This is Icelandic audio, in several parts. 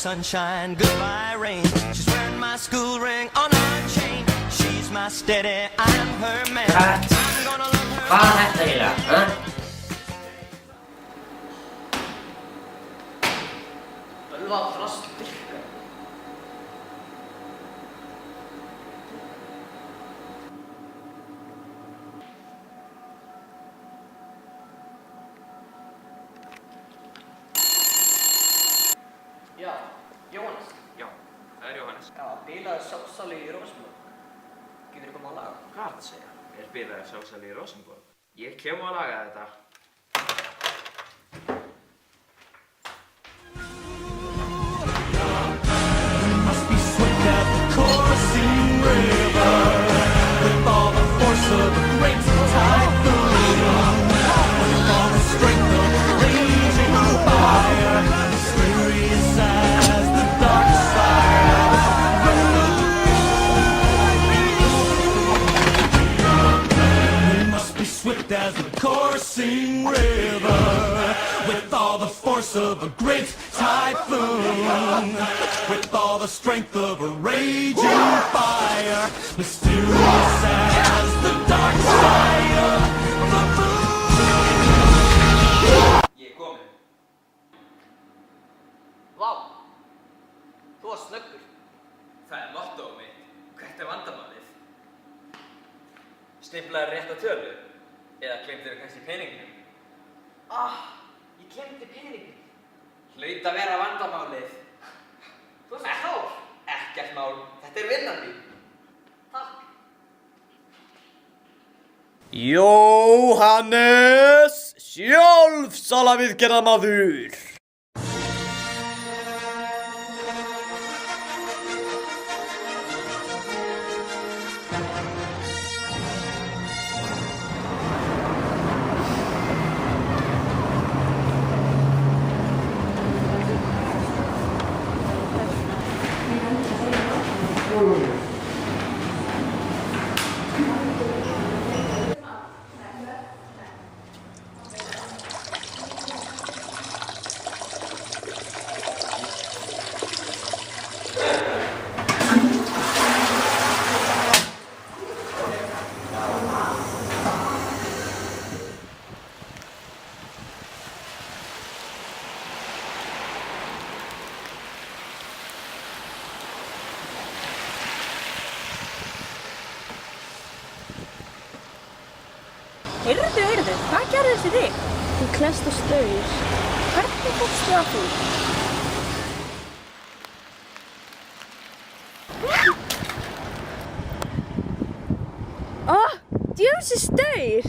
sunshine, goodbye rain. She's wearing my school ring on her chain. She's my steady, I'm her man. I'm gonna love her. Hvað er þetta eiginlega? Ölva frost virka. Já, Jóhannes. Já, það er Jóhannes. Já, bilaði sjálfsali í Rósenborg. Getur þú komið að laga? Hvað er það að segja? Er bilaði sjálfsali í Rósenborg? Ég kem að laga þetta. Must be swift as the coursing river, with all the force of a great typhoon, with all the strength of a raging fire, mysterious as the dark side of the moon. We must be swift as the coursing river, with all the force of a great typhoon, with all the strength of a raging fire, mysterious as the dark side of the moon. Ég er komin. Vá, þú var snöggur. Það er mottóið mitt. Hvert er vandamálið? Stimplaði rétt á tölu? Eða glemdir þú kannski peningnum? Ég glemdi peningnum. Hlaut að vera vandamálið. Þú ert svo klár. Ekkert mál. Þetta er vinnan mín. Takk. Jóhannes sjálfsala viðgerðarmaður. Heyrðu, hvað gerðist í þig? Þú klest á staur. Hvernig fórstu að því? Djöfsi staur!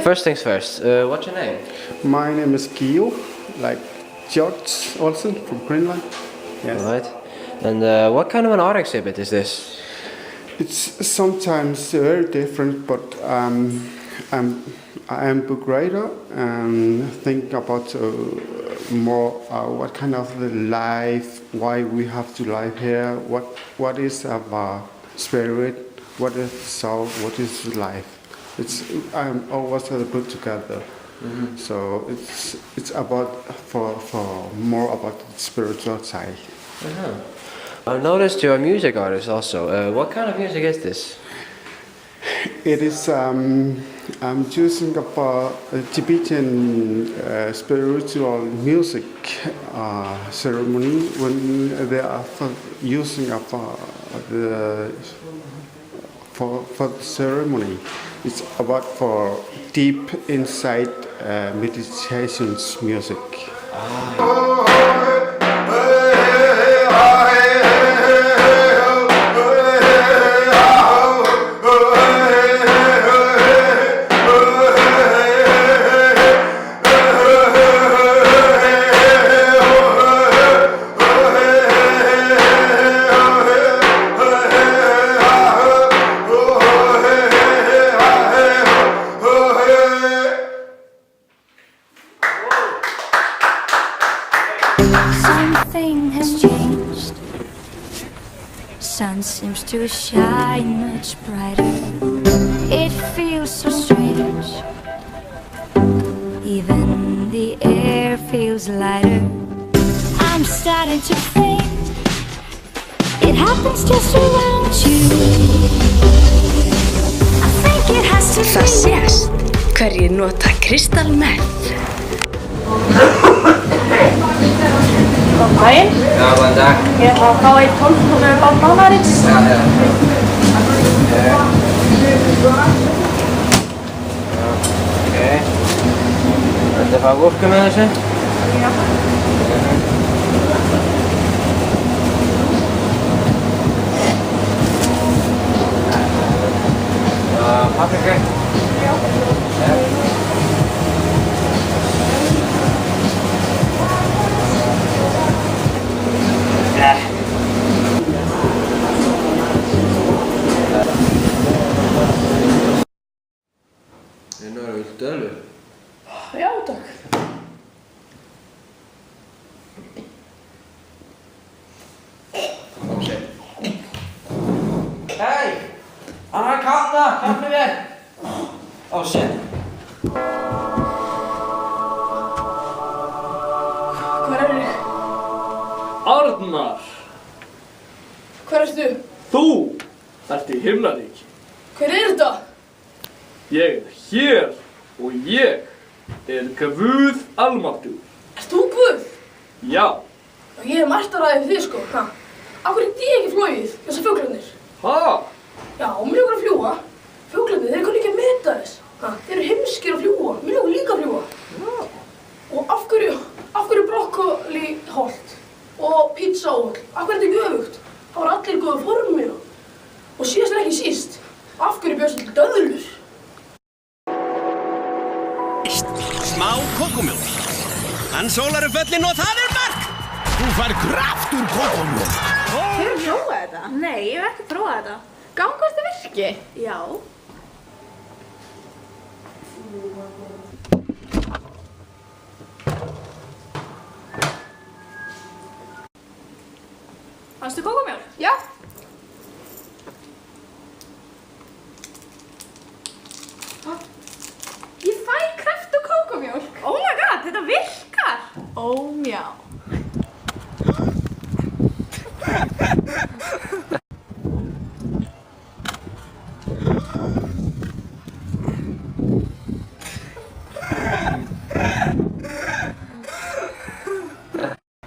First things first, what's your name? My name is Gio, like George Olsen from Greenland. Yes. Alright. And what kind of an art exhibit is this? It's sometimes very different, but I am book writer and think about more what kind of the life, why we have to live here, what is our spirit, what is soul, what is life. I'm always put together. Mm-hmm. So it's about for more about the spiritual side. Uh-huh. I noticed you're a music artist also. What kind of music is this? It is I'm choosing about Tibetan spiritual music ceremony when they are using for the ceremony. It's about for deep insight meditations music. Something has changed. Sun seems to shine much brighter. It feels so strange. Even the air feels lighter. I'm starting to fade. It happens just around you. I think it has to Það be. sést hverjir nota kristalmeth. Góðan daginn. Já, góðan dag. Ég er að fá 12 með mánaðarins. Ok. Þetta fá gúrku með þessu? Já. Paprika? Já. Viltu alveg? Já, takk. Hei! Hann er að kalla! Hjálpi mér! Oh shit. Hvar er ég? Arnar, Hvar ertu? þú ert í himnaríki. Hver er þetta? Ég er hér og ég er Guð almáttugur. Ert þú Guð? Já, Og ég er martaræðið við þig sko, ha? Af hverju get ég ekki flogið, þessar fuglarnir? ha? Já, mér langar að fljúga. Fuglarnir, þeir kunni ekki að meta þess. Ha? Þeir eru heimskir að fljúga, mér langar líka að fljúga. Já. Og af hverju brokkoli holt og pizza holt? Af hverju er þetta ekki öfugt? Það var allir góða formina. Og síðast en ekki síst, af hverju bjóðst til döðlur? Smá kókómjólk. Hann sólar föllin og það er mark. Þú fær kraft úr kókómjólk. Hefur þú prófað þetta? Nei, ég hef ekki prófað þetta. Gangast það virki? Já. Fannstu kókómjólk? Já. Ég fæ kraft úr kókómjólk. Oh my god, þetta virkar. Ómjá.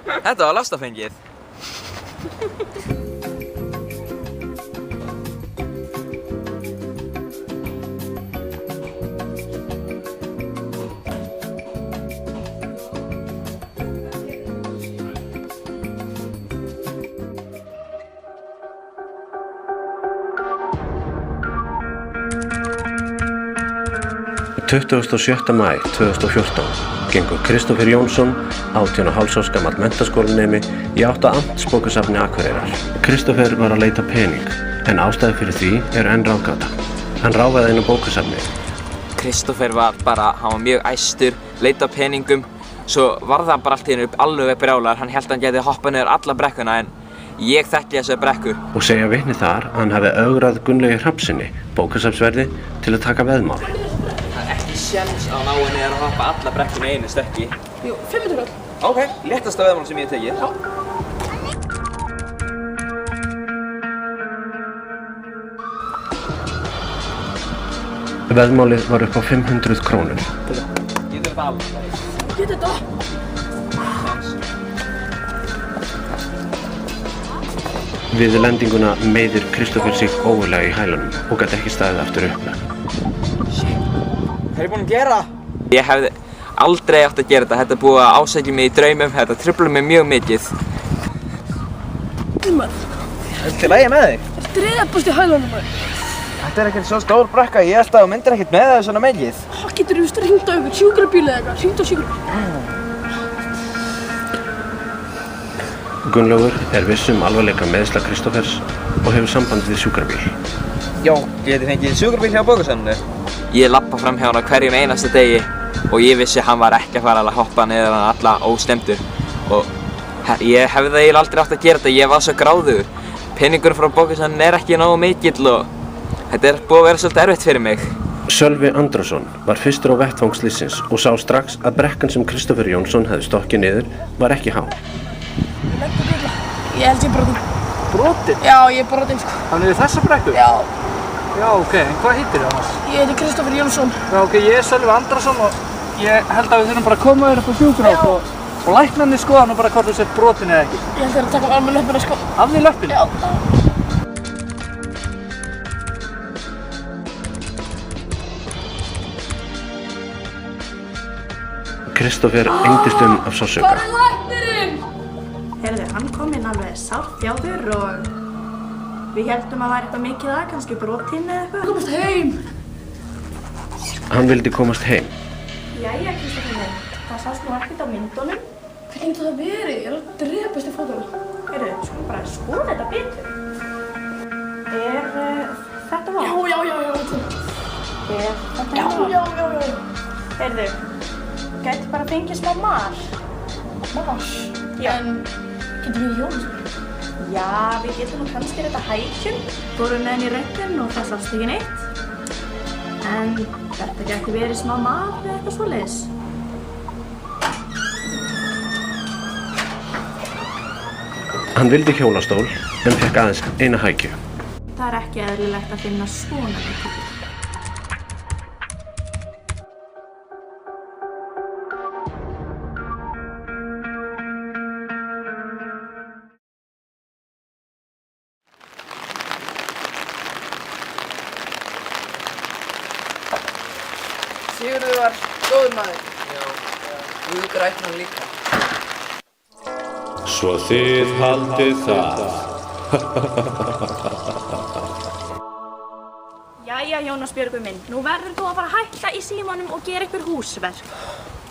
Þetta var lastafengið. Tuttugasta og 7. maí 2014 gengur Kristófer Jónsson, 18,5 árs gamall menntaskólanemi, í átt að Amtsbókasafni Akureyrar. Kristófer var að leita pening, en ástæði fyrir því eru enn ráðgáta. Hann ráfaði inn á bókasafnið. Kristófer hann var mjög æstur, leita peningum, svo var það bara allt í einu upp alveg brjálaður. Hann hélt að hann gæti hoppað niður alla brekkuna en ég þekki þessar brekkur. Og segja vitni þar að hann hafi ögrað Gunnlaugi Hrafnssyni, bókasafnsverði, til að taka veðmál. Það er ekki séns að ná henni að hoppa alla brekkuna í einu stökki. Jú, 500 kall. Ok, léttasta veðmál sem ég hef tekið. Já. Veðmálið var upp á 500 krónur. Getur þetta alveg? Get þetta? Við lendinguna meiðir Kristófer sig ógurlega í hælunum og gat ekki staðið aftur upp. Hvað er ég búinn að gera? Ég hefði aldrei átt að gera þetta. Þetta er búið að ásækja mig í draumum. Þetta truflar mig mjög mikið. Ilmar, Allt í lagi með þig? þetta er eðabast í hælunum maður. Þetta er ekkert svo stór brekka. Ég held að þú myndir ekkert með það svona mikið. Hvað getur þú hringt á ykkur, sjúkrabíl eða eitthvað? Hringt á sjúkrabíl. Gunnlaugur er viss alvarleika meiðsla Kristófers og hefur samband við sjúkrabíl. Já, getið fengið sjúkrabíl hjá bókasafninu? Ég lappa fram hjá hann á hverjum einasta degi og ég vissi hann var ekki að fara að hoppa niður hann alla óstemdur. Og ég hefði það eiginlega aldrei átt að gera þetta. Ég var svo gráðugur. Peningur frá bókasafninu er ekki nógu mikill og þetta er búið að vera svolítið erfitt fyrir mig. Sölvi Andrásson var fyrstur á vettvang slysins og sá strax að brekkan sem Kristófer Jónsson hefði stokkið niður var ekki há. Ég lenti byrla. Ég held ég brotin. Brotin? Já, ég er brotin sko. Þannig við þessa brekku? Já. Já, ok, en hvað heitir þið annars? Ég heiti Kristoffer Jónsson. Já, ok, ég er Sölvi Andrason og ég held að við þurfum bara að koma þér upp á sjúkrahús og læknarnir skoða nú bara hvort þú sért brotin eða ekki. Ég ætla að taka af mér löppina sko. Af því löppina? Já. Kristoffer engdist af sársauka. Hvar er læknirinn? Heyrðu, hann kom inn alveg sárt hjá þér og við heldum að það væri eitthvað mikið að, kannski brotinn eða eitthvað. Komast heim. Hann vildi komast heim. Jæja, Kristoffer minn, það sást nú ekkert á myndunum. Hvað getur það verið? Ég er að drepast í fótana. Heyrðu, sko bara skoða þetta betur. Þetta var? Já. Heyrðu, gæti bara fengið smá mar. Mars? Já. En getur við Jónsson? Já, við getum nú kannski þetta hækjum. Fórum með henni í röntgen og það sást ekki neitt. En þetta gæti verið smá mar eða eitthvað svoleiðis. Hann vildi hjólastól en fekk aðeins eina hækju. Það er ekki eðlilegt að finna svona mikið. Sigurður var góður maður. Já, Guð græt hann líka. Svo þið haldið það. Jæja, Jónas Björgvin minn, nú verður þú að fara að hætta í símanum og gera ykkur húsverk.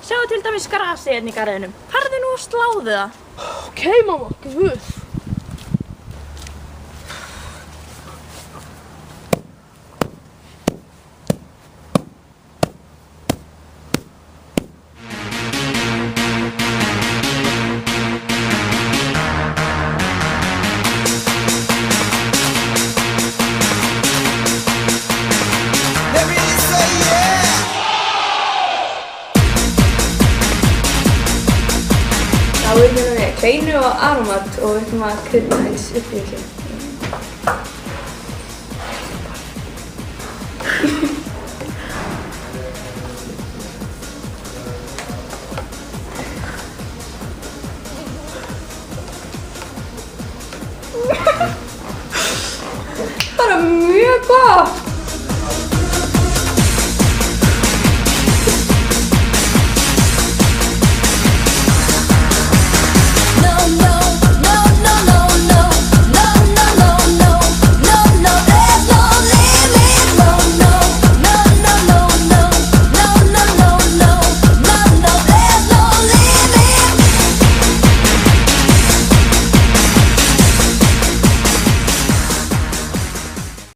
Sjáðu til dæmis grasið hérna í garðinum. Farðu nú og sláðu það. Ok, mamma, guð. Þá erum við með kleinu og aromat og við ætlum að krydda eins upp í þessu. Bara mjög gott!